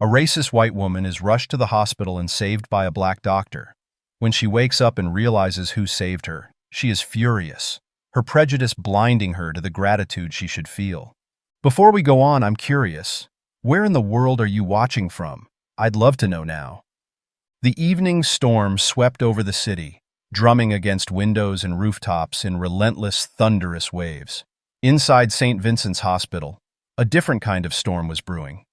A racist white woman is rushed to the hospital and saved by a black doctor. When she wakes up and realizes who saved her, she is furious, her prejudice blinding her to the gratitude she should feel. Before we go on, I'm curious. Where in the world are you watching from? I'd love to know now. The evening storm swept over the city, drumming against windows and rooftops in relentless, thunderous waves. Inside St. Vincent's Hospital, a different kind of storm was brewing.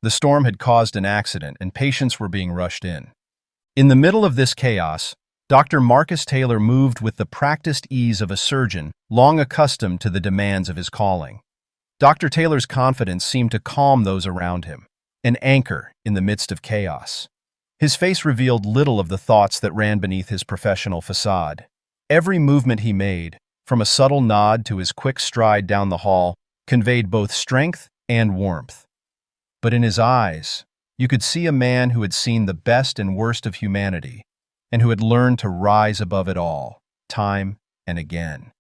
The storm had caused an accident, and patients were being rushed in. In the middle of this chaos, Dr. Marcus Taylor moved with the practiced ease of a surgeon, long accustomed to the demands of his calling. Dr. Taylor's confidence seemed to calm those around him, an anchor in the midst of chaos. His face revealed little of the thoughts that ran beneath his professional facade. Every movement he made, from a subtle nod to his quick stride down the hall, conveyed both strength and warmth. But in his eyes, you could see a man who had seen the best and worst of humanity, and who had learned to rise above it all, time and again.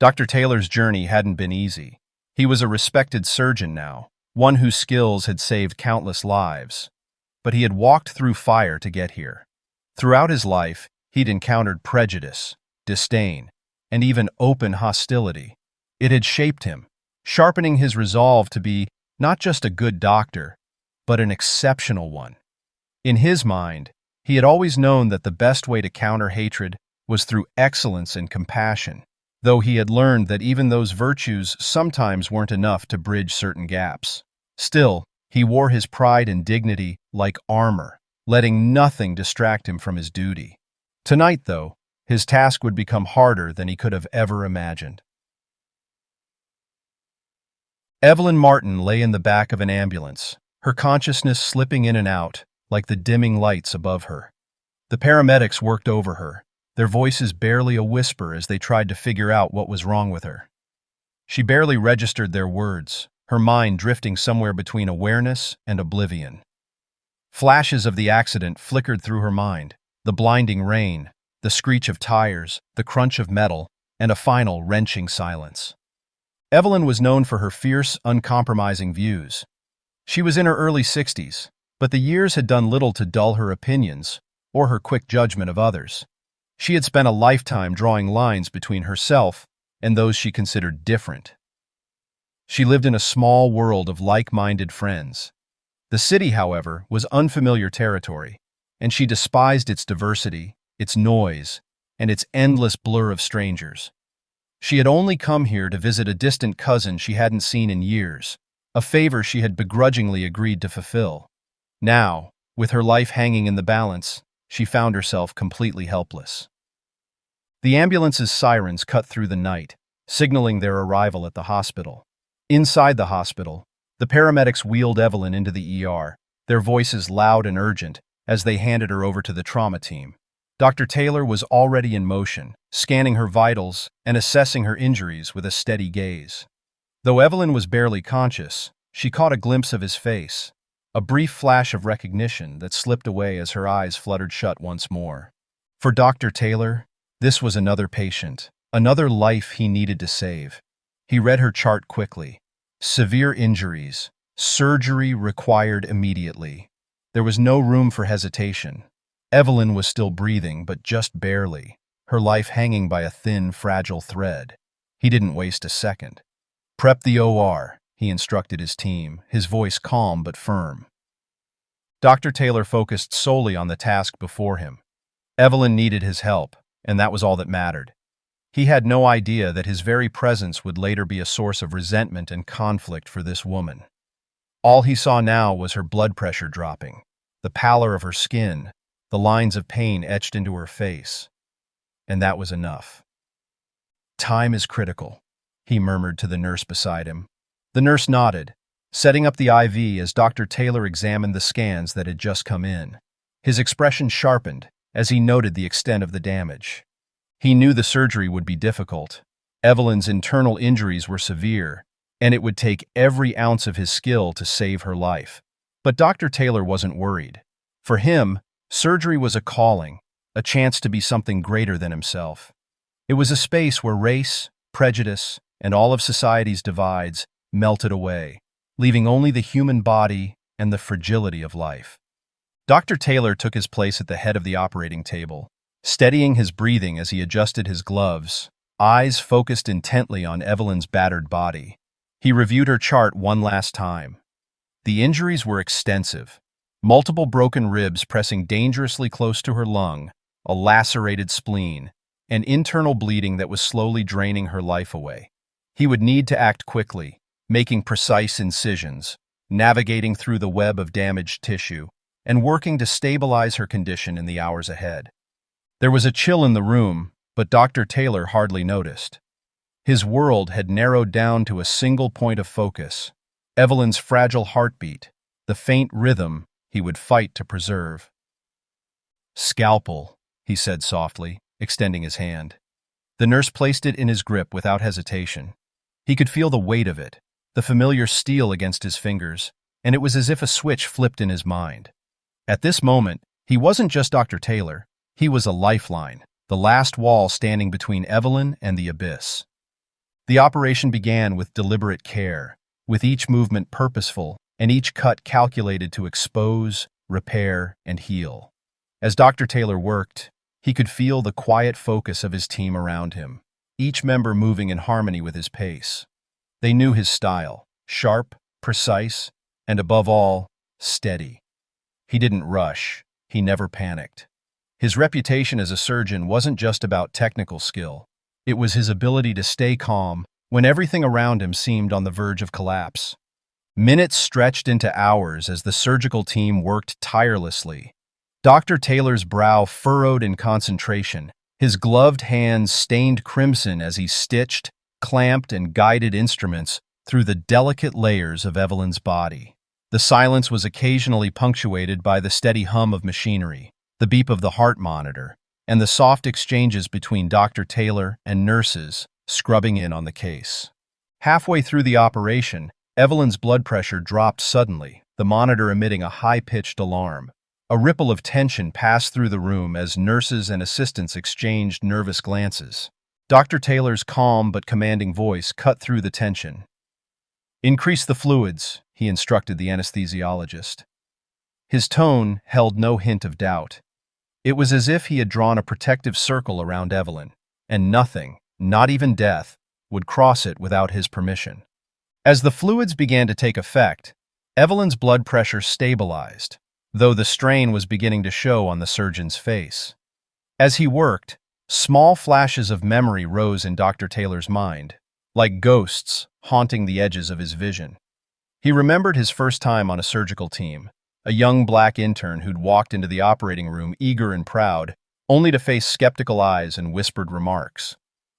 Dr. Taylor's journey hadn't been easy. He was a respected surgeon now, one whose skills had saved countless lives. But he had walked through fire to get here. Throughout his life, he'd encountered prejudice, disdain, and even open hostility. It had shaped him, sharpening his resolve to be not just a good doctor, but an exceptional one. In his mind, he had always known that the best way to counter hatred was through excellence and compassion, though he had learned that even those virtues sometimes weren't enough to bridge certain gaps. Still, he wore his pride and dignity like armor, letting nothing distract him from his duty. Tonight, though, his task would become harder than he could have ever imagined. Evelyn Martin lay in the back of an ambulance, her consciousness slipping in and out like the dimming lights above her. The paramedics worked over her, their voices barely a whisper as they tried to figure out what was wrong with her. She barely registered their words, her mind drifting somewhere between awareness and oblivion. Flashes of the accident flickered through her mind, the blinding rain, the screech of tires, the crunch of metal, and a final wrenching silence. Evelyn was known for her fierce, uncompromising views. She was in her early 60s, but the years had done little to dull her opinions or her quick judgment of others. She had spent a lifetime drawing lines between herself and those she considered different. She lived in a small world of like-minded friends. The city, however, was unfamiliar territory, and she despised its diversity, its noise, and its endless blur of strangers. She had only come here to visit a distant cousin she hadn't seen in years, a favor she had begrudgingly agreed to fulfill. Now, with her life hanging in the balance, she found herself completely helpless. The ambulance's sirens cut through the night, signaling their arrival at the hospital. Inside the hospital, the paramedics wheeled Evelyn into the ER, their voices loud and urgent as they handed her over to the trauma team. Dr. Taylor was already in motion, scanning her vitals and assessing her injuries with a steady gaze. Though Evelyn was barely conscious, she caught a glimpse of his face, a brief flash of recognition that slipped away as her eyes fluttered shut once more. For Dr. Taylor, this was another patient, another life he needed to save. He read her chart quickly. Severe injuries, surgery required immediately. There was no room for hesitation. Evelyn was still breathing, but just barely, her life hanging by a thin, fragile thread. He didn't waste a second. "Prep the OR," he instructed his team, his voice calm but firm. Dr. Taylor focused solely on the task before him. Evelyn needed his help, and that was all that mattered. He had no idea that his very presence would later be a source of resentment and conflict for this woman. All he saw now was her blood pressure dropping, the pallor of her skin, the lines of pain etched into her face. And that was enough. "Time is critical," he murmured to the nurse beside him. The nurse nodded, setting up the IV as Dr. Taylor examined the scans that had just come in. His expression sharpened as he noted the extent of the damage. He knew the surgery would be difficult. Evelyn's internal injuries were severe, and it would take every ounce of his skill to save her life. But Dr. Taylor wasn't worried. For him, surgery was a calling, a chance to be something greater than himself. It was a space where race, prejudice, and all of society's divides melted away, leaving only the human body and the fragility of life. Dr. Taylor took his place at the head of the operating table, steadying his breathing as he adjusted his gloves, eyes focused intently on Evelyn's battered body. He reviewed her chart one last time. The injuries were extensive. Multiple broken ribs pressing dangerously close to her lung, a lacerated spleen, and internal bleeding that was slowly draining her life away. He would need to act quickly, making precise incisions, navigating through the web of damaged tissue, and working to stabilize her condition in the hours ahead. There was a chill in the room, but Dr. Taylor hardly noticed. His world had narrowed down to a single point of focus: Evelyn's fragile heartbeat, the faint rhythm he would fight to preserve. "Scalpel," he said softly, extending his hand. The nurse placed it in his grip without hesitation. He could feel the weight of it, the familiar steel against his fingers, and it was as if a switch flipped in his mind. At this moment, he wasn't just Dr. Taylor, he was a lifeline, the last wall standing between Evelyn and the abyss. The operation began with deliberate care, with each movement purposeful and each cut calculated to expose, repair, and heal. As Dr. Taylor worked, he could feel the quiet focus of his team around him, each member moving in harmony with his pace. They knew his style: sharp, precise, and above all, steady. He didn't rush, he never panicked. His reputation as a surgeon wasn't just about technical skill. It was his ability to stay calm when everything around him seemed on the verge of collapse. Minutes stretched into hours as the surgical team worked tirelessly. Dr. Taylor's brow furrowed in concentration, his gloved hands stained crimson as he stitched, clamped, and guided instruments through the delicate layers of Evelyn's body. The silence was occasionally punctuated by the steady hum of machinery, the beep of the heart monitor, and the soft exchanges between Dr. Taylor and nurses scrubbing in on the case. Halfway through the operation, Evelyn's blood pressure dropped suddenly, the monitor emitting a high-pitched alarm. A ripple of tension passed through the room as nurses and assistants exchanged nervous glances. Dr. Taylor's calm but commanding voice cut through the tension. "Increase the fluids," he instructed the anesthesiologist. His tone held no hint of doubt. It was as if he had drawn a protective circle around Evelyn, and nothing, not even death, would cross it without his permission. As the fluids began to take effect, Evelyn's blood pressure stabilized, though the strain was beginning to show on the surgeon's face. As he worked, small flashes of memory rose in Dr. Taylor's mind, like ghosts haunting the edges of his vision. He remembered his first time on a surgical team, a young black intern who'd walked into the operating room eager and proud, only to face skeptical eyes and whispered remarks.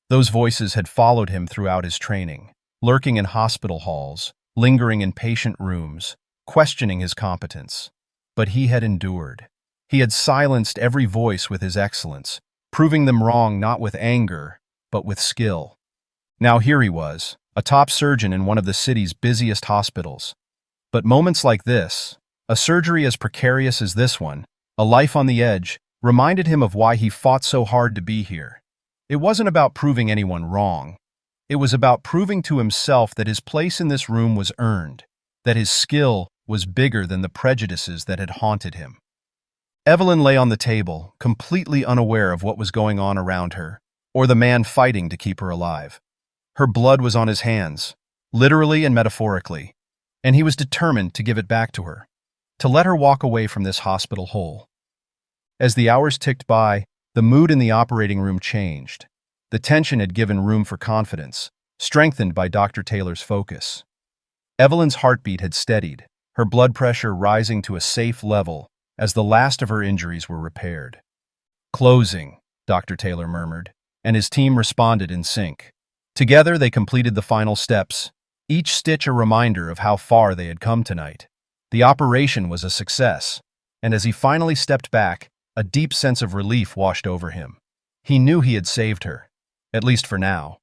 Those voices had followed him throughout his training, lurking in hospital halls, lingering in patient rooms, questioning his competence. But he had endured. He had silenced every voice with his excellence, proving them wrong not with anger, but with skill. Now here he was, a top surgeon in one of the city's busiest hospitals. But moments like this, a surgery as precarious as this one, a life on the edge, reminded him of why he fought so hard to be here. It wasn't about proving anyone wrong. It was about proving to himself that his place in this room was earned, that his skill was bigger than the prejudices that had haunted him. Evelyn lay on the table, completely unaware of what was going on around her, or the man fighting to keep her alive. Her blood was on his hands, literally and metaphorically, and he was determined to give it back to her, to let her walk away from this hospital whole. As the hours ticked by, the mood in the operating room changed. The tension had given room for confidence, strengthened by Dr. Taylor's focus. Evelyn's heartbeat had steadied, her blood pressure rising to a safe level as the last of her injuries were repaired. "Closing," Dr. Taylor murmured, and his team responded in sync. Together they completed the final steps, each stitch a reminder of how far they had come tonight. The operation was a success, and as he finally stepped back, a deep sense of relief washed over him. He knew he had saved her, at least for now.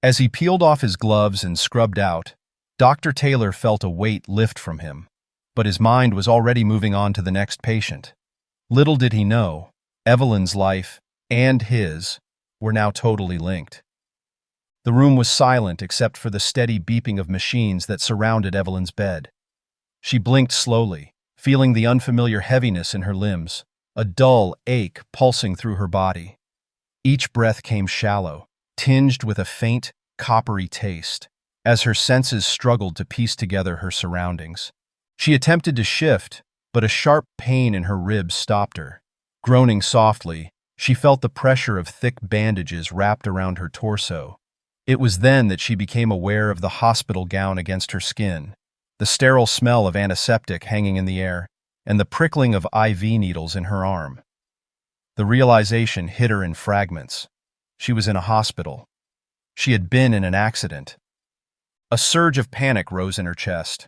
As he peeled off his gloves and scrubbed out, Dr. Taylor felt a weight lift from him, but his mind was already moving on to the next patient. Little did he know, Evelyn's life and his were now totally linked. The room was silent except for the steady beeping of machines that surrounded Evelyn's bed. She blinked slowly, feeling the unfamiliar heaviness in her limbs, a dull ache pulsing through her body. Each breath came shallow, tinged with a faint, coppery taste, as her senses struggled to piece together her surroundings. She attempted to shift, but a sharp pain in her ribs stopped her. Groaning softly, she felt the pressure of thick bandages wrapped around her torso. It was then that she became aware of the hospital gown against her skin, the sterile smell of antiseptic hanging in the air, and the prickling of IV needles in her arm. The realization hit her in fragments. She was in a hospital. She had been in an accident. A surge of panic rose in her chest.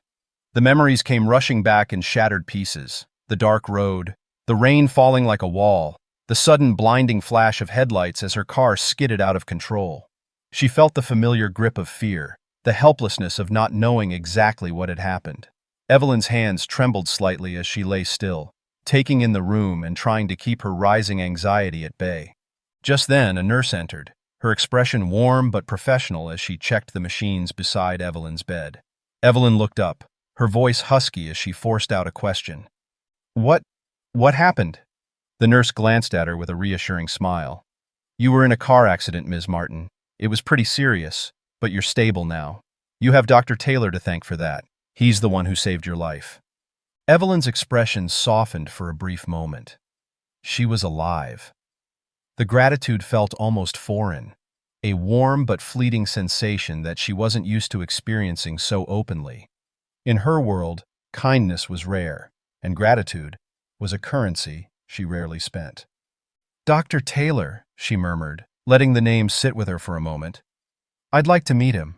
The memories came rushing back in shattered pieces. The dark road, the rain falling like a wall, the sudden blinding flash of headlights as her car skidded out of control. She felt the familiar grip of fear, the helplessness of not knowing exactly what had happened. Evelyn's hands trembled slightly as she lay still, taking in the room and trying to keep her rising anxiety at bay. Just then, a nurse entered, her expression warm but professional as she checked the machines beside Evelyn's bed. Evelyn looked up, her voice husky as she forced out a question. What happened?" The nurse glanced at her with a reassuring smile. "You were in a car accident, Ms. Martin. It was pretty serious, but you're stable now. You have Dr. Taylor to thank for that. He's the one who saved your life." Evelyn's expression softened for a brief moment. She was alive. The gratitude felt almost foreign, a warm but fleeting sensation that she wasn't used to experiencing so openly. In her world, kindness was rare, and gratitude was a currency she rarely spent. "Dr. Taylor," she murmured, letting the name sit with her for a moment. "I'd like to meet him."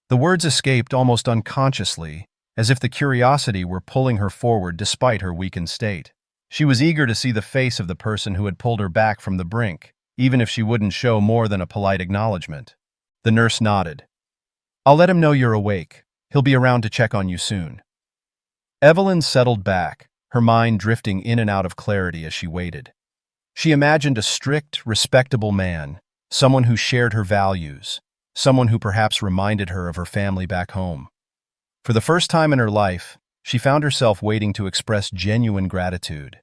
The words escaped almost unconsciously, as if the curiosity were pulling her forward despite her weakened state. She was eager to see the face of the person who had pulled her back from the brink, even if she wouldn't show more than a polite acknowledgement. The nurse nodded. "I'll let him know you're awake. He'll be around to check on you soon." Evelyn settled back, her mind drifting in and out of clarity as she waited. She imagined a strict, respectable man, someone who shared her values, someone who perhaps reminded her of her family back home. For the first time in her life, she found herself waiting to express genuine gratitude.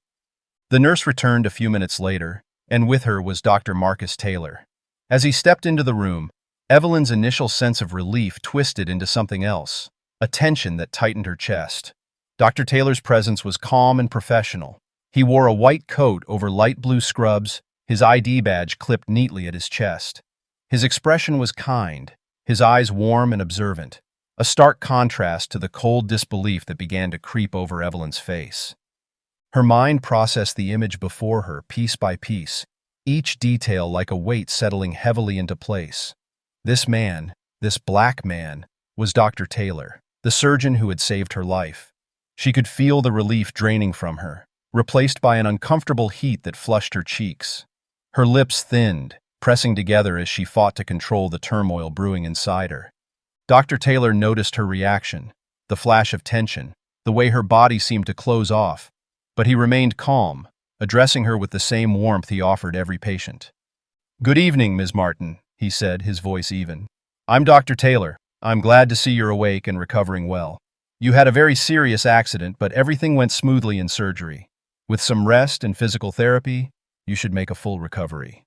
The nurse returned a few minutes later, and with her was Dr. Marcus Taylor. As he stepped into the room, Evelyn's initial sense of relief twisted into something else, a tension that tightened her chest. Dr. Taylor's presence was calm and professional. He wore a white coat over light blue scrubs, his ID badge clipped neatly at his chest. His expression was kind, his eyes warm and observant, a stark contrast to the cold disbelief that began to creep over Evelyn's face. Her mind processed the image before her piece by piece, each detail like a weight settling heavily into place. This man, this black man, was Dr. Taylor, the surgeon who had saved her life. She could feel the relief draining from her, replaced by an uncomfortable heat that flushed her cheeks. Her lips thinned, pressing together as she fought to control the turmoil brewing inside her. Dr. Taylor noticed her reaction, the flash of tension, the way her body seemed to close off, but he remained calm, addressing her with the same warmth he offered every patient. "Good evening, Ms. Martin," he said, his voice even. "I'm Dr. Taylor. I'm glad to see you're awake and recovering well. You had a very serious accident, but everything went smoothly in surgery. With some rest and physical therapy, you should make a full recovery."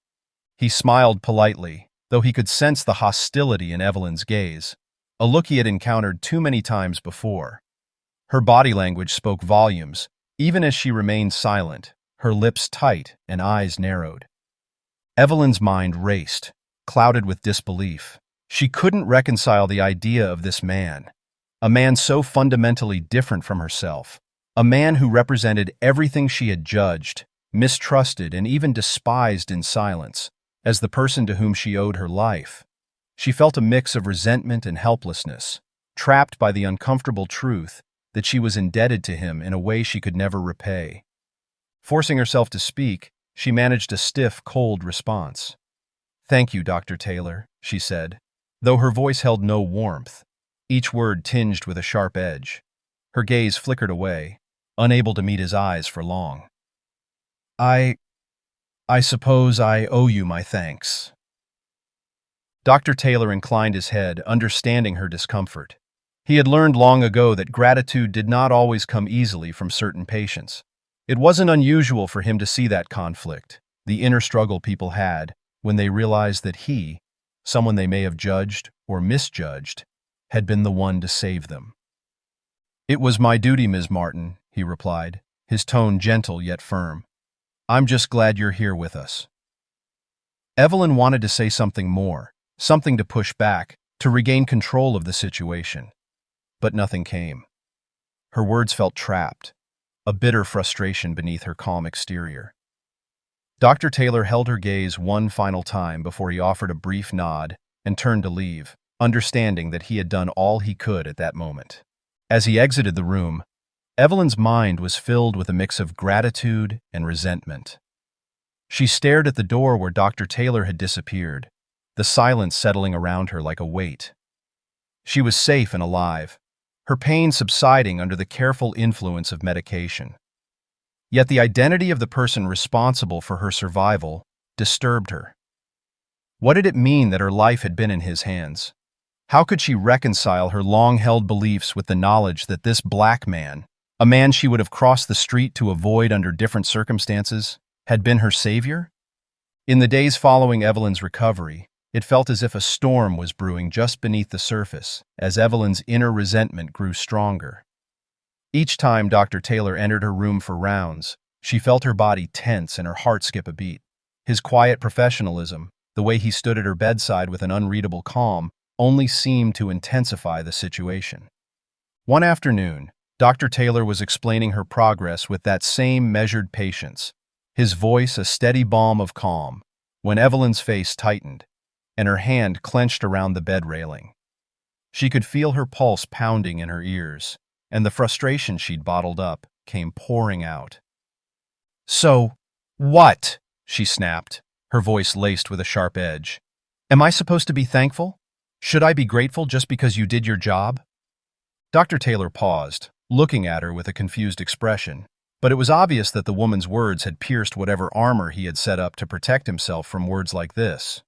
He smiled politely, though he could sense the hostility in Evelyn's gaze, a look he had encountered too many times before. Her body language spoke volumes, even as she remained silent, her lips tight and eyes narrowed. Evelyn's mind raced, clouded with disbelief. She couldn't reconcile the idea of this man, a man so fundamentally different from herself, a man who represented everything she had judged, mistrusted, and even despised in silence, as the person to whom she owed her life. She felt a mix of resentment and helplessness, trapped by the uncomfortable truth that she was indebted to him in a way she could never repay. Forcing herself to speak, she managed a stiff, cold response. "Thank you, Dr. Taylor," she said, though her voice held no warmth, each word tinged with a sharp edge. Her gaze flickered away, unable to meet his eyes for long. I suppose I owe you my thanks." Dr. Taylor inclined his head, understanding her discomfort. He had learned long ago that gratitude did not always come easily from certain patients. It wasn't unusual for him to see that conflict, the inner struggle people had when they realized that he, someone they may have judged or misjudged, had been the one to save them. "It was my duty, Ms. Martin," he replied, his tone gentle yet firm. "I'm just glad you're here with us." Evelyn wanted to say something more, something to push back, to regain control of the situation. But nothing came. Her words felt trapped, a bitter frustration beneath her calm exterior. Dr. Taylor held her gaze one final time before he offered a brief nod and turned to leave, understanding that he had done all he could at that moment. As he exited the room, Evelyn's mind was filled with a mix of gratitude and resentment. She stared at the door where Dr. Taylor had disappeared, the silence settling around her like a weight. She was safe and alive, her pain subsiding under the careful influence of medication. Yet the identity of the person responsible for her survival disturbed her. What did it mean that her life had been in his hands? How could she reconcile her long-held beliefs with the knowledge that this black man, a man she would have crossed the street to avoid under different circumstances, had been her savior? In the days following Evelyn's recovery, it felt as if a storm was brewing just beneath the surface, as Evelyn's inner resentment grew stronger. Each time Dr. Taylor entered her room for rounds, she felt her body tense and her heart skip a beat. His quiet professionalism, the way he stood at her bedside with an unreadable calm, only seemed to intensify the situation. One afternoon, Dr. Taylor was explaining her progress with that same measured patience, his voice a steady balm of calm, when Evelyn's face tightened, and her hand clenched around the bed railing. She could feel her pulse pounding in her ears, and the frustration she'd bottled up came pouring out. "So, what?" she snapped, her voice laced with a sharp edge. "Am I supposed to be thankful? Should I be grateful just because you did your job?" Dr. Taylor paused, looking at her with a confused expression, but it was obvious that the woman's words had pierced whatever armor he had set up to protect himself from words like this.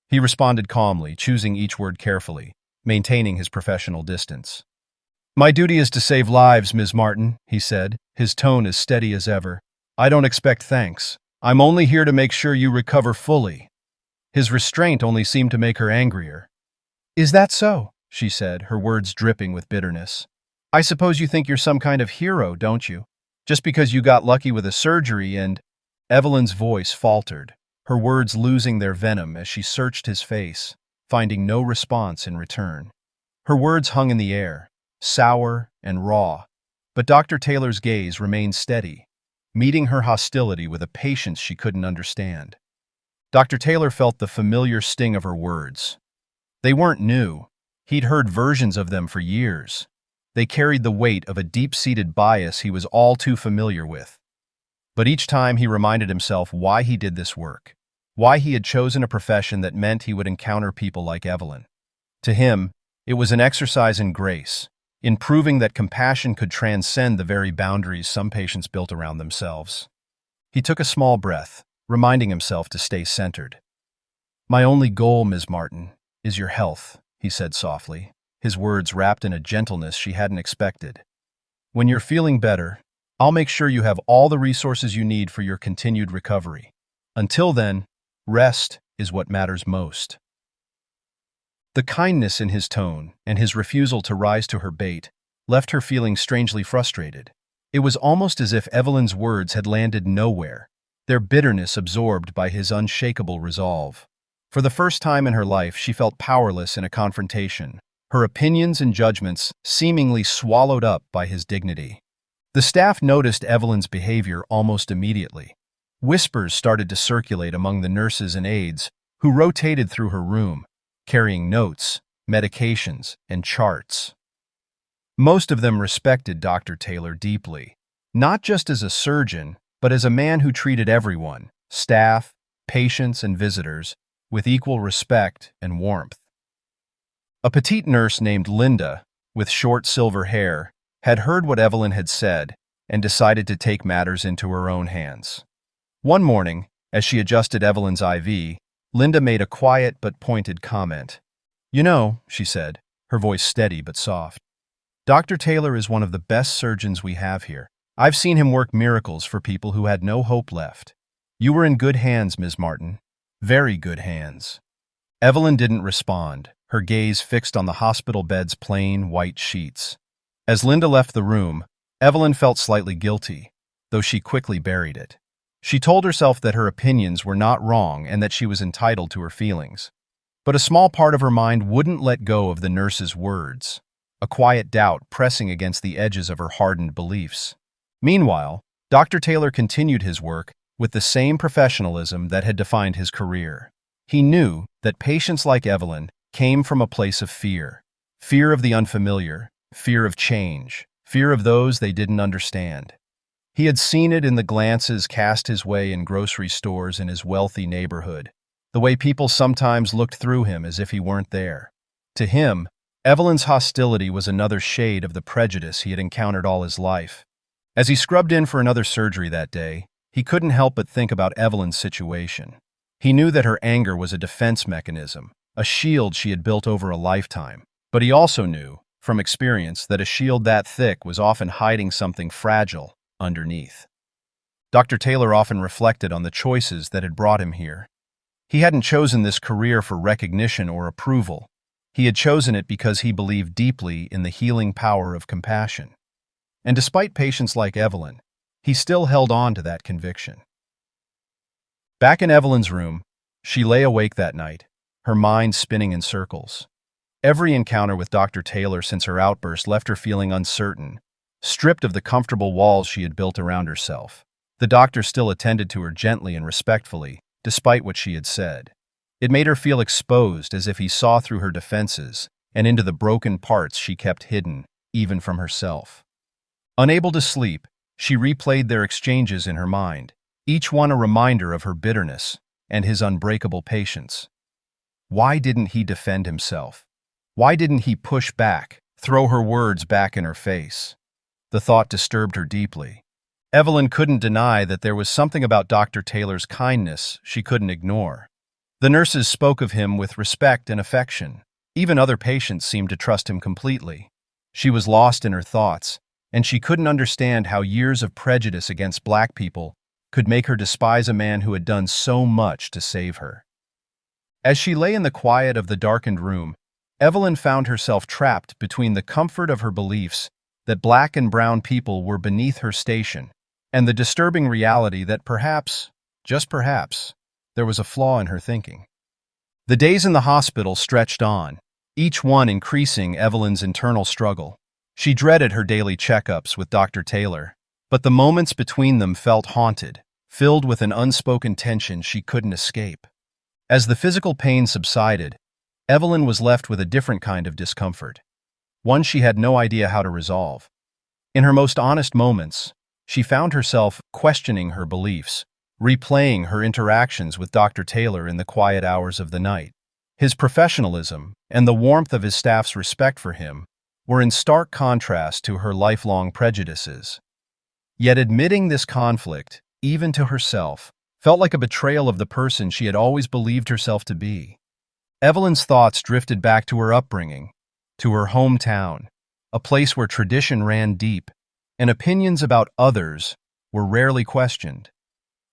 He responded calmly, choosing each word carefully, maintaining his professional distance. "My duty is to save lives, Ms. Martin," he said, his tone as steady as ever. "I don't expect thanks. I'm only here to make sure you recover fully." His restraint only seemed to make her angrier. "Is that so?" she said, her words dripping with bitterness. "I suppose you think you're some kind of hero, don't you? Just because you got lucky with a surgery and—" Evelyn's voice faltered, her words losing their venom as she searched his face, finding no response in return. Her words hung in the air, sour and raw, but Dr. Taylor's gaze remained steady, meeting her hostility with a patience she couldn't understand. Dr. Taylor felt the familiar sting of her words. They weren't new. He'd heard versions of them for years. They carried the weight of a deep-seated bias he was all too familiar with. But each time he reminded himself why he did this work, why he had chosen a profession that meant he would encounter people like Evelyn. To him, it was an exercise in grace, in proving that compassion could transcend the very boundaries some patients built around themselves. He took a small breath, reminding himself to stay centered. "My only goal, Ms. Martin, is your health," he said softly, his words wrapped in a gentleness she hadn't expected. "When you're feeling better, I'll make sure you have all the resources you need for your continued recovery. Until then, rest is what matters most." The kindness in his tone and his refusal to rise to her bait left her feeling strangely frustrated. It was almost as if Evelyn's words had landed nowhere, their bitterness absorbed by his unshakable resolve. For the first time in her life, she felt powerless in a confrontation, her opinions and judgments seemingly swallowed up by his dignity. The staff noticed Evelyn's behavior almost immediately. Whispers started to circulate among the nurses and aides, who rotated through her room, carrying notes, medications, and charts. Most of them respected Dr. Taylor deeply, not just as a surgeon, but as a man who treated everyone, staff, patients, and visitors, with equal respect and warmth. A petite nurse named Linda, with short silver hair, had heard what Evelyn had said and decided to take matters into her own hands. One morning, as she adjusted Evelyn's IV, Linda made a quiet but pointed comment. "You know," she said, her voice steady but soft, Dr. Taylor is one of the best surgeons we have here. I've seen him work miracles for people who had no hope left. You were in good hands, Ms. Martin. Very good hands. Evelyn didn't respond, her gaze fixed on the hospital bed's plain, white sheets. As Linda left the room, Evelyn felt slightly guilty, though she quickly buried it. She told herself that her opinions were not wrong and that she was entitled to her feelings. But a small part of her mind wouldn't let go of the nurse's words, a quiet doubt pressing against the edges of her hardened beliefs. Meanwhile, Dr. Taylor continued his work with the same professionalism that had defined his career. He knew that patients like Evelyn came from a place of fear. Fear of the unfamiliar, fear of change, fear of those they didn't understand. He had seen it in the glances cast his way in grocery stores in his wealthy neighborhood, the way people sometimes looked through him as if he weren't there. To him, Evelyn's hostility was another shade of the prejudice he had encountered all his life. As he scrubbed in for another surgery that day, he couldn't help but think about Evelyn's situation. He knew that her anger was a defense mechanism, a shield she had built over a lifetime. But he also knew, from experience, that a shield that thick was often hiding something fragile underneath. Dr. Taylor often reflected on the choices that had brought him here. He hadn't chosen this career for recognition or approval. He had chosen it because he believed deeply in the healing power of compassion. And despite patients like Evelyn, he still held on to that conviction. Back in Evelyn's room, she lay awake that night, her mind spinning in circles. Every encounter with Dr. Taylor since her outburst left her feeling uncertain, stripped of the comfortable walls she had built around herself. The doctor still attended to her gently and respectfully, despite what she had said. It made her feel exposed, as if he saw through her defenses and into the broken parts she kept hidden, even from herself. Unable to sleep, she replayed their exchanges in her mind, each one a reminder of her bitterness and his unbreakable patience. Why didn't he defend himself? Why didn't he push back, throw her words back in her face? The thought disturbed her deeply. Evelyn couldn't deny that there was something about Dr. Taylor's kindness she couldn't ignore. The nurses spoke of him with respect and affection. Even other patients seemed to trust him completely. She was lost in her thoughts, and she couldn't understand how years of prejudice against black people could make her despise a man who had done so much to save her. As she lay in the quiet of the darkened room, Evelyn found herself trapped between the comfort of her beliefs that black and brown people were beneath her station, and the disturbing reality that perhaps, just perhaps, there was a flaw in her thinking. The days in the hospital stretched on, each one increasing Evelyn's internal struggle. She dreaded her daily checkups with Dr. Taylor, but the moments between them felt haunted, filled with an unspoken tension she couldn't escape. As the physical pain subsided, Evelyn was left with a different kind of discomfort, one she had no idea how to resolve. In her most honest moments, she found herself questioning her beliefs, replaying her interactions with Dr. Taylor in the quiet hours of the night. His professionalism and the warmth of his staff's respect for him were in stark contrast to her lifelong prejudices. Yet admitting this conflict, even to herself, felt like a betrayal of the person she had always believed herself to be. Evelyn's thoughts drifted back to her upbringing, to her hometown, a place where tradition ran deep, and opinions about others were rarely questioned.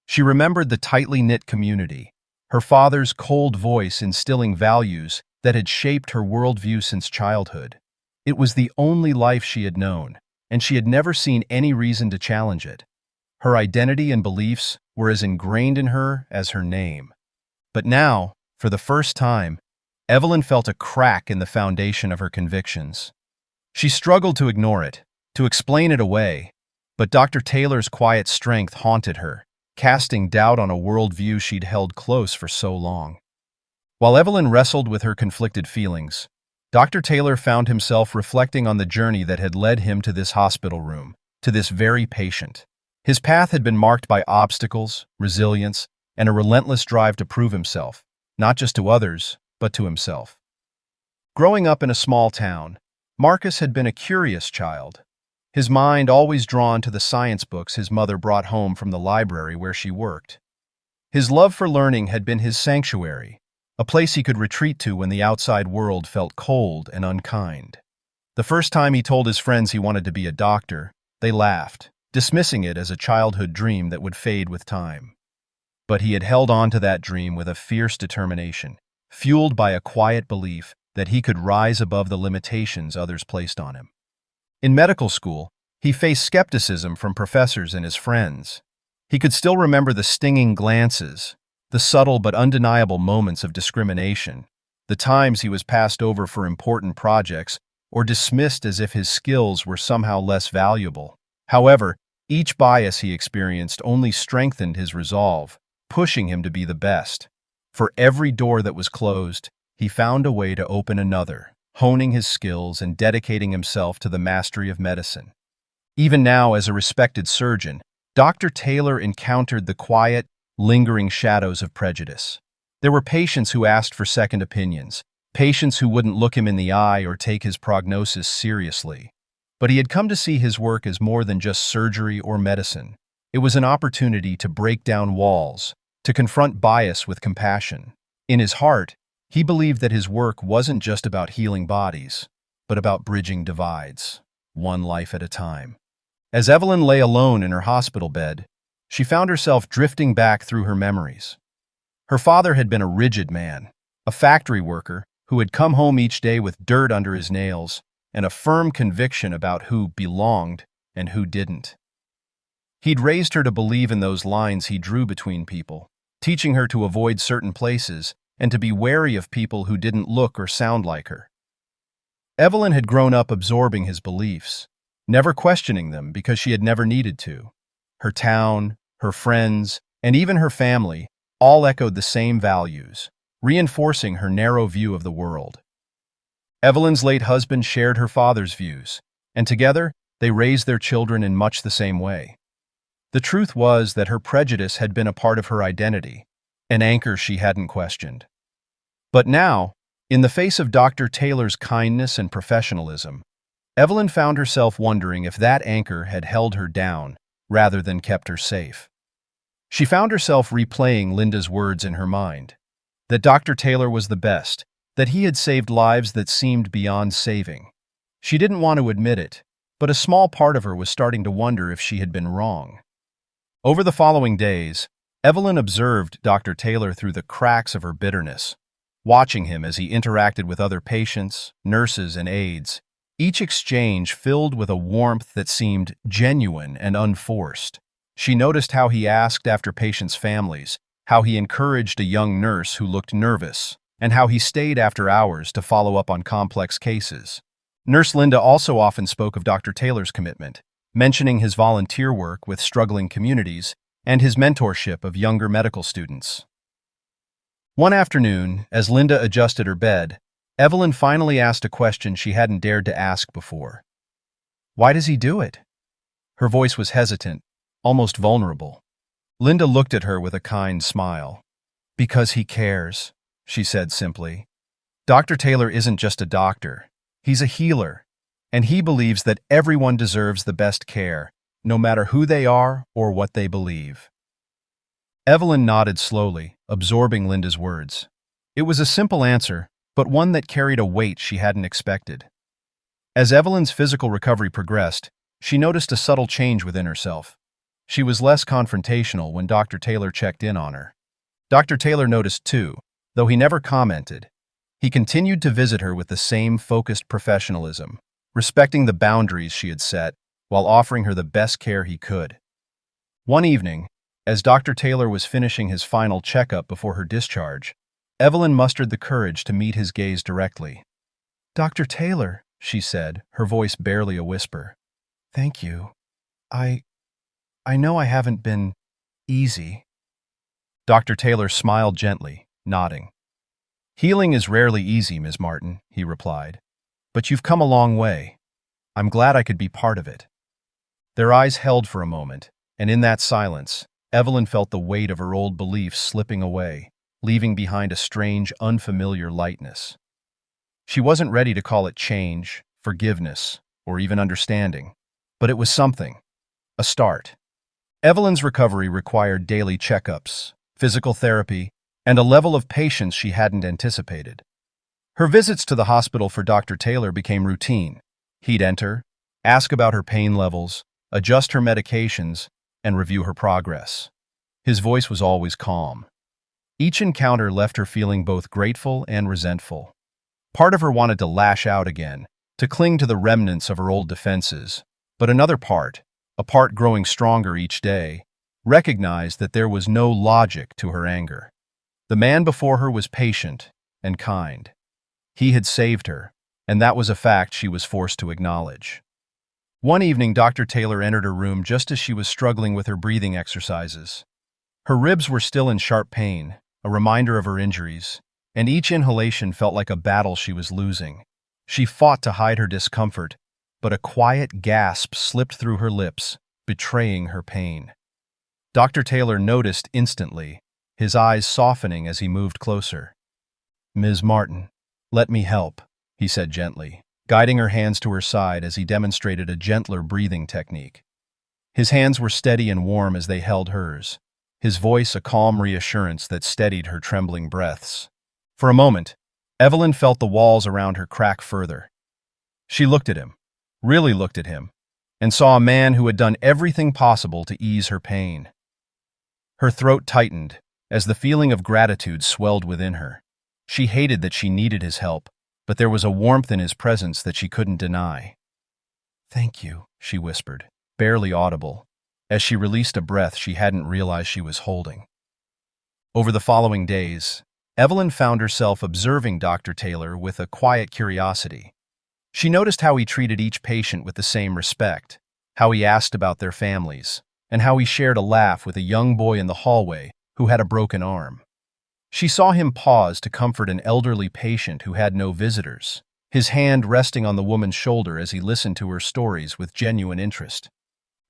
She remembered the tightly knit community, her father's cold voice instilling values that had shaped her worldview since childhood. It was the only life she had known, and she had never seen any reason to challenge it. Her identity and beliefs were as ingrained in her as her name. But now, for the first time, Evelyn felt a crack in the foundation of her convictions. She struggled to ignore it, to explain it away, but Dr. Taylor's quiet strength haunted her, casting doubt on a worldview she'd held close for so long. While Evelyn wrestled with her conflicted feelings, Dr. Taylor found himself reflecting on the journey that had led him to this hospital room, to this very patient. His path had been marked by obstacles, resilience, and a relentless drive to prove himself, not just to others, but to himself. Growing up in a small town, Marcus had been a curious child, his mind always drawn to the science books his mother brought home from the library where she worked. His love for learning had been his sanctuary, a place he could retreat to when the outside world felt cold and unkind. The first time he told his friends he wanted to be a doctor, they laughed, dismissing it as a childhood dream that would fade with time. But he had held on to that dream with a fierce determination, fueled by a quiet belief that he could rise above the limitations others placed on him. In medical school, he faced skepticism from professors and his friends. He could still remember the stinging glances, the subtle but undeniable moments of discrimination, the times he was passed over for important projects or dismissed as if his skills were somehow less valuable. However, each bias he experienced only strengthened his resolve, pushing him to be the best. For every door that was closed, he found a way to open another, honing his skills and dedicating himself to the mastery of medicine. Even now, as a respected surgeon, Dr. Taylor encountered the quiet, lingering shadows of prejudice. There were patients who asked for second opinions, patients who wouldn't look him in the eye or take his prognosis seriously. But he had come to see his work as more than just surgery or medicine. It was an opportunity to break down walls, to confront bias with compassion. In his heart, he believed that his work wasn't just about healing bodies, but about bridging divides, one life at a time. As Evelyn lay alone in her hospital bed, she found herself drifting back through her memories. Her father had been a rigid man, a factory worker who had come home each day with dirt under his nails and a firm conviction about who belonged and who didn't. He'd raised her to believe in those lines he drew between people, teaching her to avoid certain places and to be wary of people who didn't look or sound like her. Evelyn had grown up absorbing his beliefs, never questioning them because she had never needed to. Her town, her friends, and even her family all echoed the same values, reinforcing her narrow view of the world. Evelyn's late husband shared her father's views, and together they raised their children in much the same way. The truth was that her prejudice had been a part of her identity, an anchor she hadn't questioned. But now, in the face of Dr. Taylor's kindness and professionalism, Evelyn found herself wondering if that anchor had held her down rather than kept her safe. She found herself replaying Linda's words in her mind, that Dr. Taylor was the best, that he had saved lives that seemed beyond saving. She didn't want to admit it, but a small part of her was starting to wonder if she had been wrong. Over the following days, Evelyn observed Dr. Taylor through the cracks of her bitterness, watching him as he interacted with other patients, nurses, and aides, each exchange filled with a warmth that seemed genuine and unforced. She noticed how he asked after patients' families, how he encouraged a young nurse who looked nervous, and how he stayed after hours to follow up on complex cases. Nurse Linda also often spoke of Dr. Taylor's commitment, mentioning his volunteer work with struggling communities and his mentorship of younger medical students. One afternoon, as Linda adjusted her bed, Evelyn finally asked a question she hadn't dared to ask before. "Why does he do it?" Her voice was hesitant, almost vulnerable. Linda looked at her with a kind smile. "Because he cares," she said simply. "Dr. Taylor isn't just a doctor. He's a healer, and he believes that everyone deserves the best care, no matter who they are or what they believe." Evelyn nodded slowly, absorbing Linda's words. It was a simple answer, but one that carried a weight she hadn't expected. As Evelyn's physical recovery progressed, she noticed a subtle change within herself. She was less confrontational when Dr. Taylor checked in on her. Dr. Taylor noticed too, though he never commented. He continued to visit her with the same focused professionalism, respecting the boundaries she had set while offering her the best care he could. One evening, as Dr. Taylor was finishing his final checkup before her discharge, Evelyn mustered the courage to meet his gaze directly. "Dr. Taylor," she said, her voice barely a whisper. "Thank you. I know I haven't been easy." Dr. Taylor smiled gently, nodding. "Healing is rarely easy, Ms. Martin," he replied. "But you've come a long way. I'm glad I could be part of it." Their eyes held for a moment, and in that silence, Evelyn felt the weight of her old beliefs slipping away, leaving behind a strange, unfamiliar lightness. She wasn't ready to call it change, forgiveness, or even understanding, but it was something, a start. Evelyn's recovery required daily checkups, physical therapy, and a level of patience she hadn't anticipated. Her visits to the hospital for Dr. Taylor became routine, He'd enter, ask about her pain levels, adjust her medications, and review her progress. His voice was always calm. Each encounter left her feeling both grateful and resentful. Part of her wanted to lash out again, to cling to the remnants of her old defenses, but another part, a part growing stronger each day, recognized that there was no logic to her anger. The man before her was patient and kind. He had saved her, and that was a fact she was forced to acknowledge. One evening, Dr. Taylor entered her room just as she was struggling with her breathing exercises. Her ribs were still in sharp pain, a reminder of her injuries, and each inhalation felt like a battle she was losing. She fought to hide her discomfort, but a quiet gasp slipped through her lips, betraying her pain. Dr. Taylor noticed instantly, his eyes softening as he moved closer. "Ms. Martin, let me help," he said gently, guiding her hands to her side as he demonstrated a gentler breathing technique. His hands were steady and warm as they held hers, his voice a calm reassurance that steadied her trembling breaths. For a moment, Evelyn felt the walls around her crack further. She looked at him, really looked at him, and saw a man who had done everything possible to ease her pain. Her throat tightened as the feeling of gratitude swelled within her. She hated that she needed his help, but there was a warmth in his presence that she couldn't deny. "Thank you," she whispered, barely audible, as she released a breath she hadn't realized she was holding. Over the following days, Evelyn found herself observing Dr. Taylor with a quiet curiosity. She noticed how he treated each patient with the same respect, how he asked about their families, and how he shared a laugh with a young boy in the hallway who had a broken arm. She saw him pause to comfort an elderly patient who had no visitors, his hand resting on the woman's shoulder as he listened to her stories with genuine interest.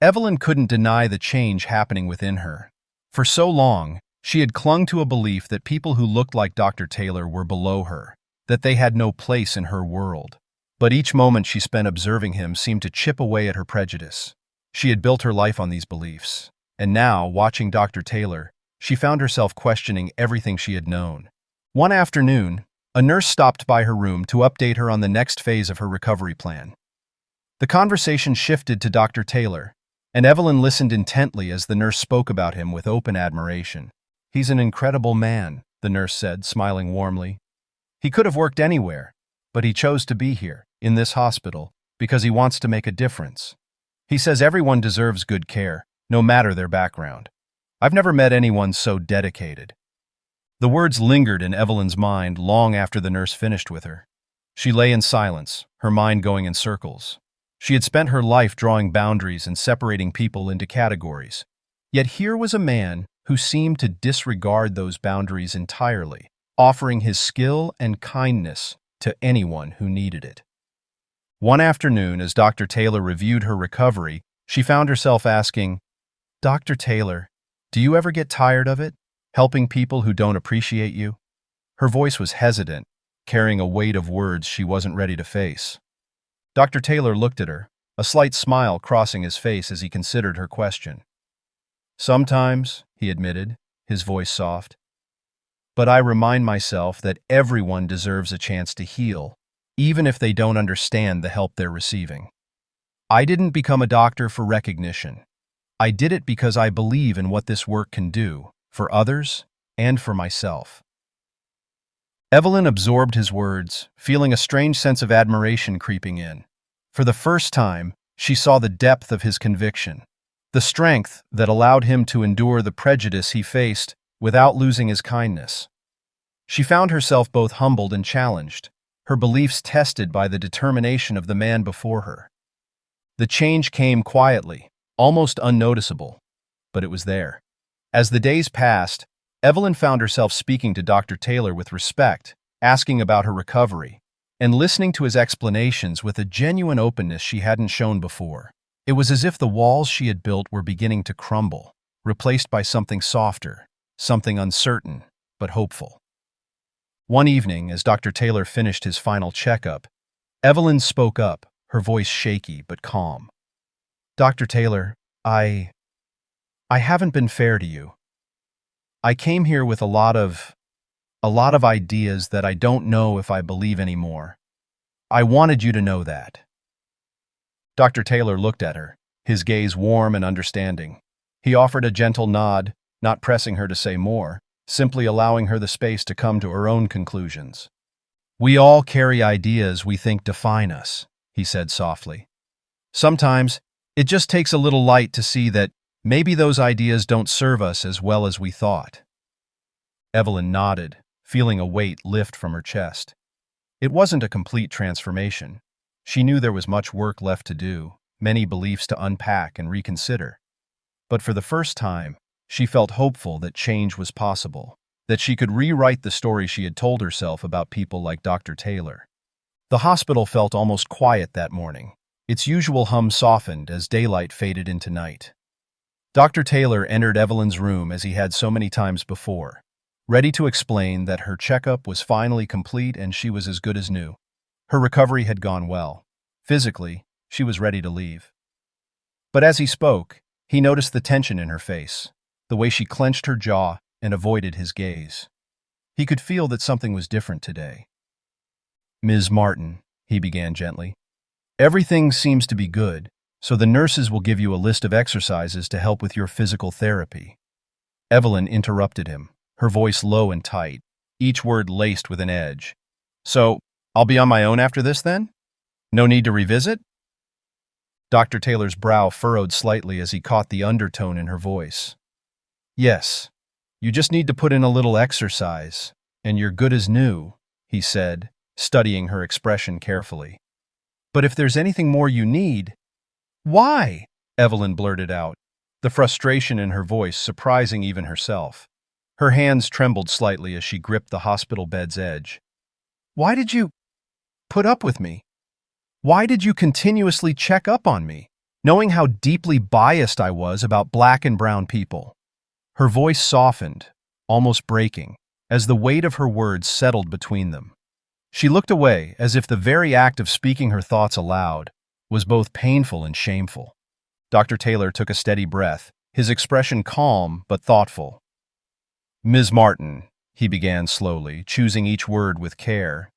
Evelyn couldn't deny the change happening within her. For so long, she had clung to a belief that people who looked like Dr. Taylor were below her, that they had no place in her world. But each moment she spent observing him seemed to chip away at her prejudice. She had built her life on these beliefs, and now, watching Dr. Taylor, she found herself questioning everything she had known. One afternoon, a nurse stopped by her room to update her on the next phase of her recovery plan. The conversation shifted to Dr. Taylor, and Evelyn listened intently as the nurse spoke about him with open admiration. "He's an incredible man," the nurse said, smiling warmly. "He could have worked anywhere, but he chose to be here, in this hospital, because he wants to make a difference. He says everyone deserves good care, no matter their background. I've never met anyone so dedicated." The words lingered in Evelyn's mind long after the nurse finished with her. She lay in silence, her mind going in circles. She had spent her life drawing boundaries and separating people into categories. Yet here was a man who seemed to disregard those boundaries entirely, offering his skill and kindness to anyone who needed it. One afternoon, as Dr. Taylor reviewed her recovery, she found herself asking, "Dr. Taylor, do you ever get tired of it, helping people who don't appreciate you?" Her voice was hesitant, carrying a weight of words she wasn't ready to face. Dr. Taylor looked at her, a slight smile crossing his face as he considered her question. "Sometimes," he admitted, his voice soft. "But I remind myself that everyone deserves a chance to heal, even if they don't understand the help they're receiving. I didn't become a doctor for recognition. I did it because I believe in what this work can do, for others and for myself." Evelyn absorbed his words, feeling a strange sense of admiration creeping in. For the first time, she saw the depth of his conviction, the strength that allowed him to endure the prejudice he faced without losing his kindness. She found herself both humbled and challenged, her beliefs tested by the determination of the man before her. The change came quietly, almost unnoticeable, but it was there. As the days passed, Evelyn found herself speaking to Dr. Taylor with respect, asking about her recovery, and listening to his explanations with a genuine openness she hadn't shown before. It was as if the walls she had built were beginning to crumble, replaced by something softer, something uncertain, but hopeful. One evening, as Dr. Taylor finished his final checkup, Evelyn spoke up, her voice shaky but calm. "Dr. Taylor, I haven't been fair to you. I came here with a lot of ideas that I don't know if I believe anymore. I wanted you to know that." Dr. Taylor looked at her, his gaze warm and understanding. He offered a gentle nod, not pressing her to say more, simply allowing her the space to come to her own conclusions. "We all carry ideas we think define us," he said softly. "Sometimes, it just takes a little light to see that maybe those ideas don't serve us as well as we thought." Evelyn nodded, feeling a weight lift from her chest. It wasn't a complete transformation. She knew there was much work left to do, many beliefs to unpack and reconsider. But for the first time, she felt hopeful that change was possible, that she could rewrite the story she had told herself about people like Dr. Taylor. The hospital felt almost quiet that morning. Its usual hum softened as daylight faded into night. Dr. Taylor entered Evelyn's room as he had so many times before, ready to explain that her checkup was finally complete and she was as good as new. Her recovery had gone well. Physically, she was ready to leave. But as he spoke, he noticed the tension in her face, the way she clenched her jaw and avoided his gaze. He could feel that something was different today. "Ms. Martin," he began gently, "everything seems to be good, so the nurses will give you a list of exercises to help with your physical therapy." Evelyn interrupted him, her voice low and tight, each word laced with an edge. "So, I'll be on my own after this then? No need to revisit?" Dr. Taylor's brow furrowed slightly as he caught the undertone in her voice. "Yes, you just need to put in a little exercise, and you're good as new," he said, studying her expression carefully. "But if there's anything more you need—" "Why?" Evelyn blurted out, the frustration in her voice surprising even herself. Her hands trembled slightly as she gripped the hospital bed's edge. "Why did you put up with me? Why did you continuously check up on me, knowing how deeply biased I was about black and brown people?" Her voice softened, almost breaking, as the weight of her words settled between them. She looked away as if the very act of speaking her thoughts aloud was both painful and shameful. Dr. Taylor took a steady breath, his expression calm but thoughtful. "Ms. Martin," he began slowly, choosing each word with care,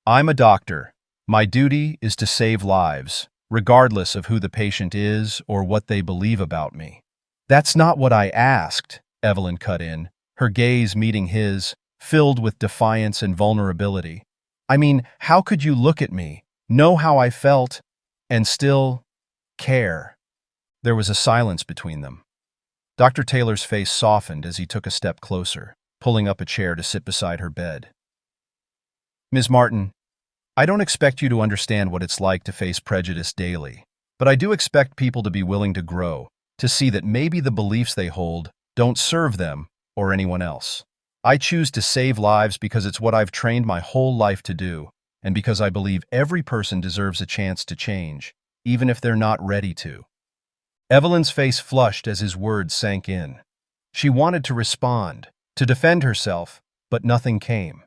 "I'm a doctor. My duty is to save lives, regardless of who the patient is or what they believe about me." "That's not what I asked," Evelyn cut in, her gaze meeting his, filled with defiance and vulnerability. "I mean, how could you look at me, know how I felt, and still care?" There was a silence between them. Dr. Taylor's face softened as he took a step closer, pulling up a chair to sit beside her bed. "Ms. Martin, I don't expect you to understand what it's like to face prejudice daily, but I do expect people to be willing to grow, to see that maybe the beliefs they hold don't serve them or anyone else. I choose to save lives because it's what I've trained my whole life to do, and because I believe every person deserves a chance to change, even if they're not ready to." Evelyn's face flushed as his words sank in. She wanted to respond, to defend herself, but nothing came.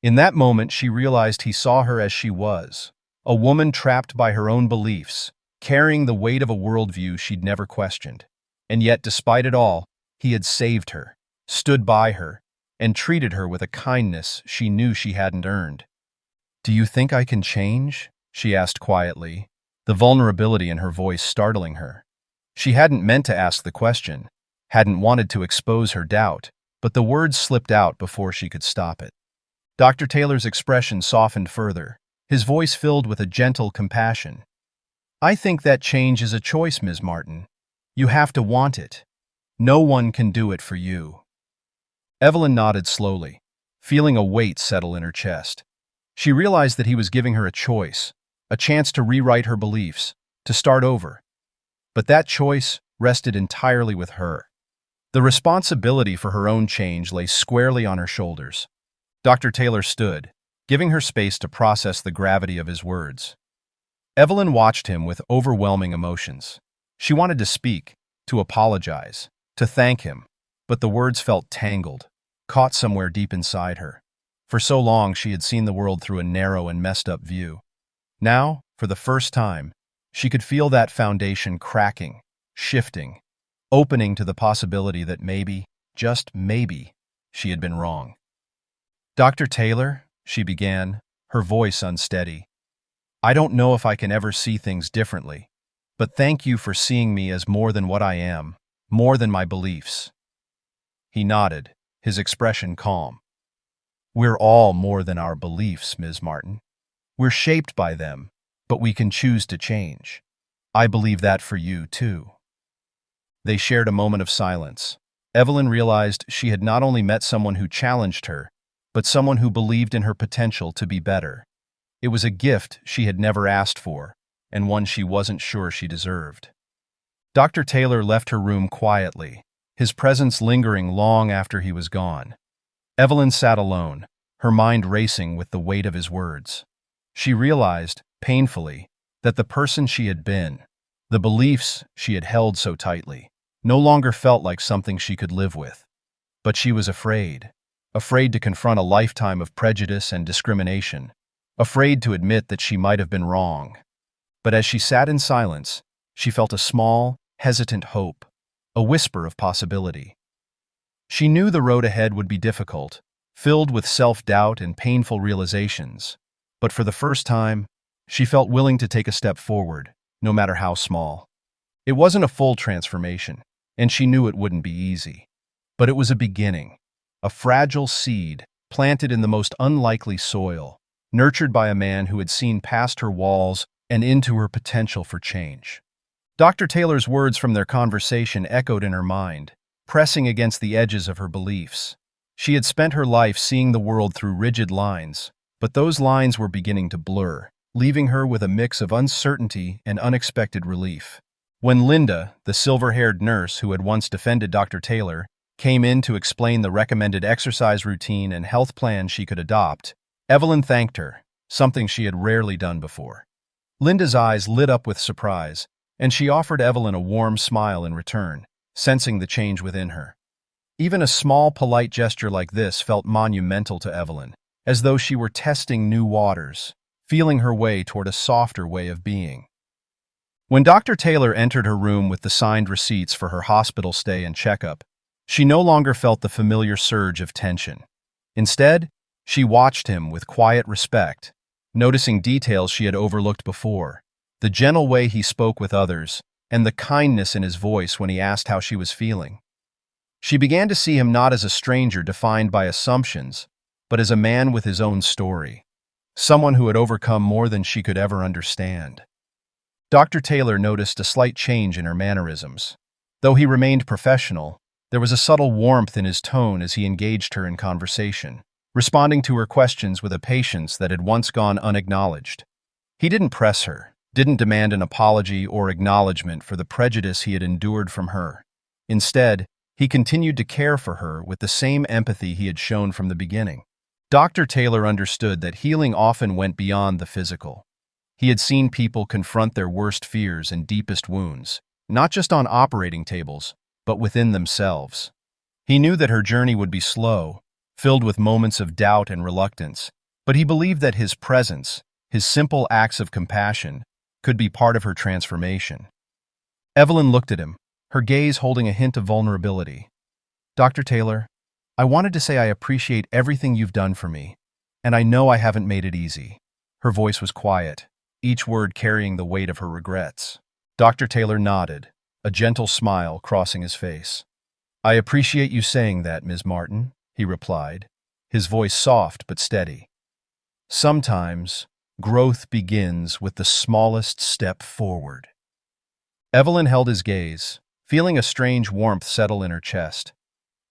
In that moment, she realized he saw her as she was, a woman trapped by her own beliefs, carrying the weight of a worldview she'd never questioned. And yet, despite it all, he had saved her, stood by her, and treated her with a kindness she knew she hadn't earned. "Do you think I can change?" she asked quietly, the vulnerability in her voice startling her. She hadn't meant to ask the question, hadn't wanted to expose her doubt, but the words slipped out before she could stop it. Dr. Taylor's expression softened further, his voice filled with a gentle compassion. "I think that change is a choice, Ms. Martin. You have to want it. No one can do it for you." Evelyn nodded slowly, feeling a weight settle in her chest. She realized that he was giving her a choice, a chance to rewrite her beliefs, to start over. But that choice rested entirely with her. The responsibility for her own change lay squarely on her shoulders. Dr. Taylor stood, giving her space to process the gravity of his words. Evelyn watched him with overwhelming emotions. She wanted to speak, to apologize, to thank him, but the words felt tangled, caught somewhere deep inside her. For so long, she had seen the world through a narrow and messed up view. Now, for the first time, she could feel that foundation cracking, shifting, opening to the possibility that maybe, just maybe, she had been wrong. "Dr. Taylor," she began, her voice unsteady, "I don't know if I can ever see things differently, But thank you for seeing me as more than what I am, more than my beliefs." He nodded, his expression calm. "We're all more than our beliefs, Ms. Martin. We're shaped by them, but we can choose to change. I believe that for you, too." They shared a moment of silence. Evelyn realized she had not only met someone who challenged her, but someone who believed in her potential to be better. It was a gift she had never asked for, and one she wasn't sure she deserved. Dr. Taylor left her room quietly, his presence lingering long after he was gone. Evelyn sat alone, her mind racing with the weight of his words. She realized, painfully, that the person she had been, the beliefs she had held so tightly, no longer felt like something she could live with. But she was afraid to confront a lifetime of prejudice and discrimination, afraid to admit that she might have been wrong. But as she sat in silence, she felt a small, hesitant hope, a whisper of possibility. She knew the road ahead would be difficult, filled with self-doubt and painful realizations, but for the first time, she felt willing to take a step forward, no matter how small. It wasn't a full transformation, and she knew it wouldn't be easy. But it was a beginning, a fragile seed planted in the most unlikely soil, nurtured by a man who had seen past her walls and into her potential for change. Dr. Taylor's words from their conversation echoed in her mind, pressing against the edges of her beliefs. She had spent her life seeing the world through rigid lines, but those lines were beginning to blur, leaving her with a mix of uncertainty and unexpected relief. When Linda, the silver-haired nurse who had once defended Dr. Taylor, came in to explain the recommended exercise routine and health plan she could adopt, Evelyn thanked her, something she had rarely done before. Linda's eyes lit up with surprise, and she offered Evelyn a warm smile in return, sensing the change within her. Even a small, polite gesture like this felt monumental to Evelyn, as though she were testing new waters, feeling her way toward a softer way of being. When Dr. Taylor entered her room with the signed receipts for her hospital stay and checkup, she no longer felt the familiar surge of tension. Instead, she watched him with quiet respect, noticing details she had overlooked before, the gentle way he spoke with others, and the kindness in his voice when he asked how she was feeling. She began to see him not as a stranger defined by assumptions, but as a man with his own story, someone who had overcome more than she could ever understand. Dr. Taylor noticed a slight change in her mannerisms. Though he remained professional, there was a subtle warmth in his tone as he engaged her in conversation, responding to her questions with a patience that had once gone unacknowledged. He didn't press her, didn't demand an apology or acknowledgement for the prejudice he had endured from her. Instead, he continued to care for her with the same empathy he had shown from the beginning. Dr. Taylor understood that healing often went beyond the physical. He had seen people confront their worst fears and deepest wounds, not just on operating tables, but within themselves. He knew that her journey would be slow, filled with moments of doubt and reluctance, but he believed that his presence, his simple acts of compassion, could be part of her transformation. Evelyn looked at him, her gaze holding a hint of vulnerability. "Dr. Taylor, I wanted to say I appreciate everything you've done for me, and I know I haven't made it easy." Her voice was quiet, each word carrying the weight of her regrets. Dr. Taylor nodded, a gentle smile crossing his face. "I appreciate you saying that, Ms. Martin," he replied, his voice soft but steady. "Sometimes, growth begins with the smallest step forward." Evelyn held his gaze, feeling a strange warmth settle in her chest.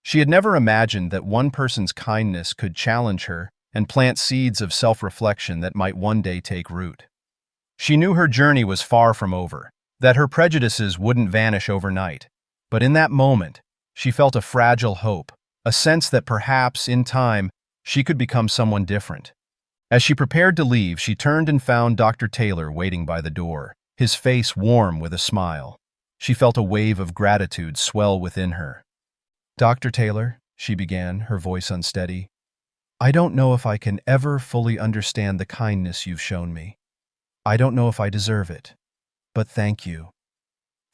She had never imagined that one person's kindness could challenge her and plant seeds of self-reflection that might one day take root. She knew her journey was far from over, that her prejudices wouldn't vanish overnight. But in that moment, she felt a fragile hope, a sense that perhaps, in time, she could become someone different. As she prepared to leave, she turned and found Dr. Taylor waiting by the door, his face warm with a smile. She felt a wave of gratitude swell within her. "Dr. Taylor," she began, her voice unsteady, "I don't know if I can ever fully understand the kindness you've shown me. I don't know if I deserve it. But thank you.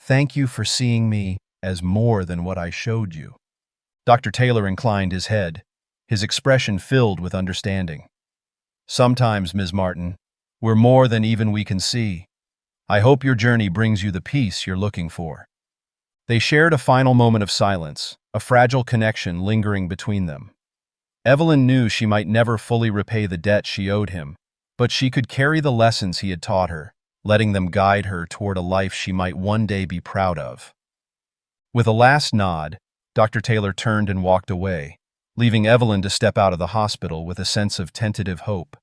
Thank you for seeing me as more than what I showed you." Dr. Taylor inclined his head, his expression filled with understanding. "Sometimes, Ms. Martin, we're more than even we can see. I hope your journey brings you the peace you're looking for." They shared a final moment of silence, a fragile connection lingering between them. Evelyn knew she might never fully repay the debt she owed him, but she could carry the lessons he had taught her, letting them guide her toward a life she might one day be proud of. With a last nod, Dr. Taylor turned and walked away, leaving Evelyn to step out of the hospital with a sense of tentative hope.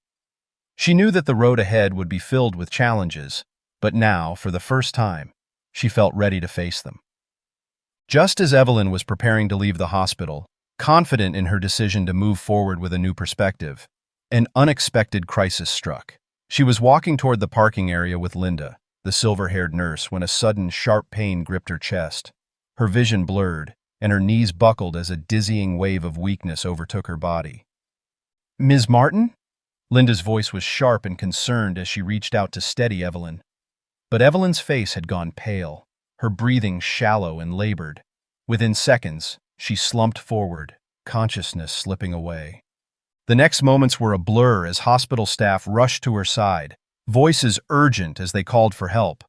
She knew that the road ahead would be filled with challenges, but now, for the first time, she felt ready to face them. Just as Evelyn was preparing to leave the hospital, confident in her decision to move forward with a new perspective, an unexpected crisis struck. She was walking toward the parking area with Linda, the silver-haired nurse, when a sudden, sharp pain gripped her chest. Her vision blurred, and her knees buckled as a dizzying wave of weakness overtook her body. "Ms. Martin?" Linda's voice was sharp and concerned as she reached out to steady Evelyn. But Evelyn's face had gone pale, her breathing shallow and labored. Within seconds, she slumped forward, consciousness slipping away. The next moments were a blur as hospital staff rushed to her side, voices urgent as they called for help.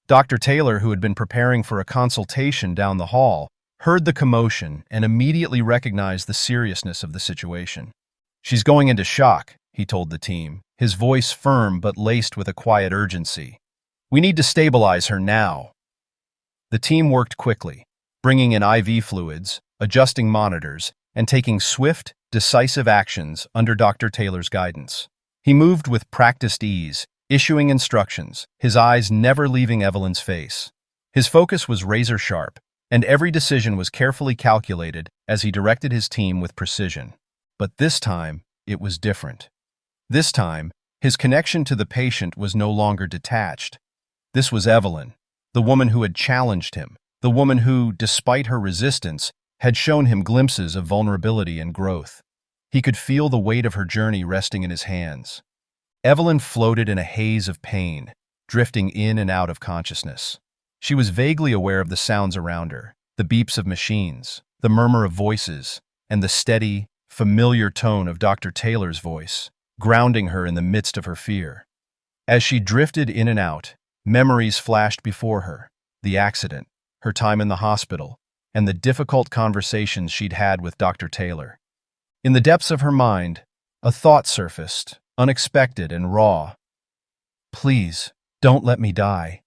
Dr. Taylor, who had been preparing for a consultation down the hall, heard the commotion and immediately recognized the seriousness of the situation. "She's going into shock," he told the team, his voice firm but laced with a quiet urgency. "We need to stabilize her now." The team worked quickly, bringing in IV fluids, adjusting monitors, and taking swift, decisive actions under Dr. Taylor's guidance. He moved with practiced ease, issuing instructions, his eyes never leaving Evelyn's face. His focus was razor-sharp, and every decision was carefully calculated as he directed his team with precision. But this time, it was different. This time, his connection to the patient was no longer detached. This was Evelyn, the woman who had challenged him, the woman who, despite her resistance, had shown him glimpses of vulnerability and growth. He could feel the weight of her journey resting in his hands. Evelyn floated in a haze of pain, drifting in and out of consciousness. She was vaguely aware of the sounds around her, the beeps of machines, the murmur of voices, and the steady, familiar tone of Dr. Taylor's voice, grounding her in the midst of her fear. As she drifted in and out, memories flashed before her: the accident, her time in the hospital, and the difficult conversations she'd had with Dr. Taylor. In the depths of her mind, a thought surfaced, unexpected and raw. "Please, don't let me die.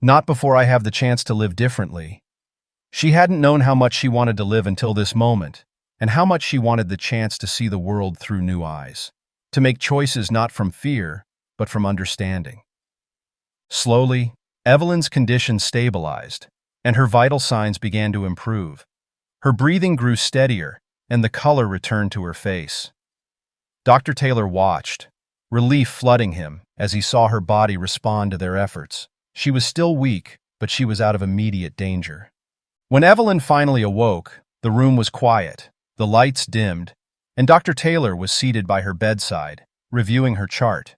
Not before I have the chance to live differently." She hadn't known how much she wanted to live until this moment, and how much she wanted the chance to see the world through new eyes, to make choices not from fear, but from understanding. Slowly, Evelyn's condition stabilized, and her vital signs began to improve. Her breathing grew steadier, and the color returned to her face. Dr. Taylor watched, relief flooding him as he saw her body respond to their efforts. She was still weak, but she was out of immediate danger. When Evelyn finally awoke, the room was quiet, the lights dimmed, and Dr. Taylor was seated by her bedside, reviewing her chart.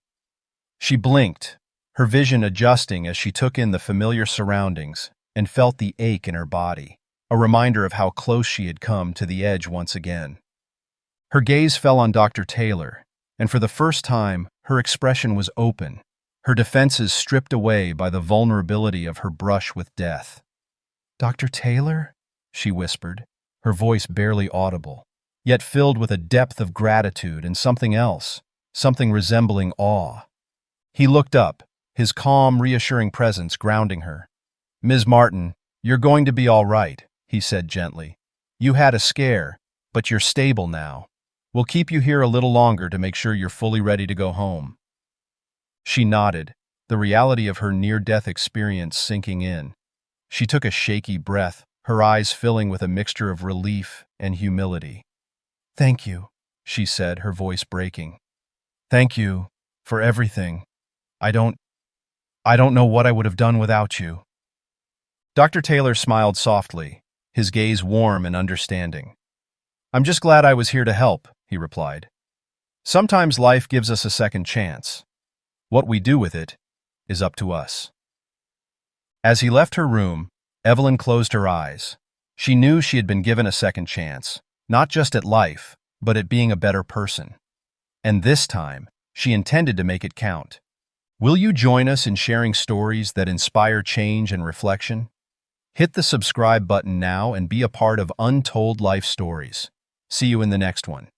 She blinked, her vision adjusting as she took in the familiar surroundings and felt the ache in her body, a reminder of how close she had come to the edge once again. Her gaze fell on Dr. Taylor, and for the first time, her expression was open, her defenses stripped away by the vulnerability of her brush with death. "Dr. Taylor?" she whispered, her voice barely audible, yet filled with a depth of gratitude and something else, something resembling awe. He looked up, his calm, reassuring presence grounding her. "Ms. Martin, you're going to be all right," he said gently. "You had a scare, but you're stable now. We'll keep you here a little longer to make sure you're fully ready to go home." She nodded, the reality of her near-death experience sinking in. She took a shaky breath, her eyes filling with a mixture of relief and humility. "Thank you," she said, her voice breaking. "Thank you for everything. I don't know what I would have done without you." Dr. Taylor smiled softly, his gaze warm and understanding. "I'm just glad I was here to help," he replied. "Sometimes life gives us a second chance. What we do with it is up to us." As he left her room, Evelyn closed her eyes. She knew she had been given a second chance, not just at life, but at being a better person. And this time, she intended to make it count. Will you join us in sharing stories that inspire change and reflection? Hit the subscribe button now and be a part of Untold Life Stories. See you in the next one.